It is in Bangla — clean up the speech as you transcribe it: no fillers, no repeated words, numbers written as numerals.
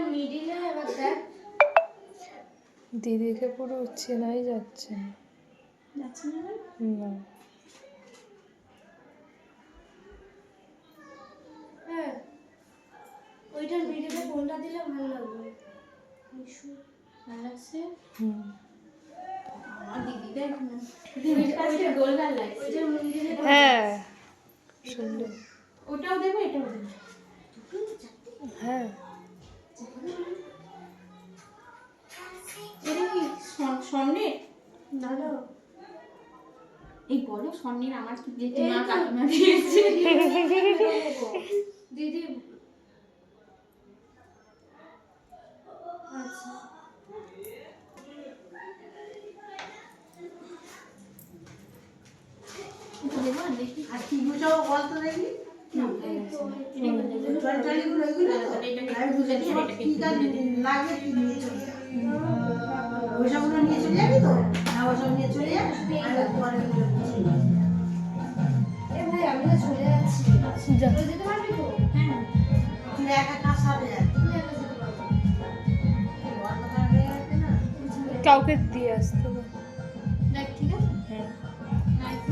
মিডিলে এবার দেখ দিদিকে পুরো চেনাই যাচ্ছে না। যাচ্ছে না না হ্যাঁ ওইটার মিডিলে কোনটা দিলে ভালো লাগবে ভালো লাগছে আমার দিদি দেখ না দিদির কাছে গোলগাল লাগছে ওইটার মিডিলে হ্যাঁ সুন্দর। ওটাও দেবো এটাও দেবো হ্যাঁ এটা কি স্বর্ণের দাদা এই বলো স্বর্ণের আমার কি দিয়েছে মা কাকিমা দিয়েছে দিদি আচ্ছা দেবো দেখি আর কি বুঝাও বলতো দেখি লাগবে কি নিয়ে চলে যাবি ওইসবগুলো নিয়ে চলে যাবি তো হ্যাঁ ওইসব নিয়ে চলে যাবি ভাই আমি তো চলে যাচ্ছি যা যেতে পারবি তো হ্যাঁ তুই একা কাজ সাথে যাবি কাউকে দিয়ে আসতে হবে। দেখ ঠিক আছে হ্যাঁ না একটু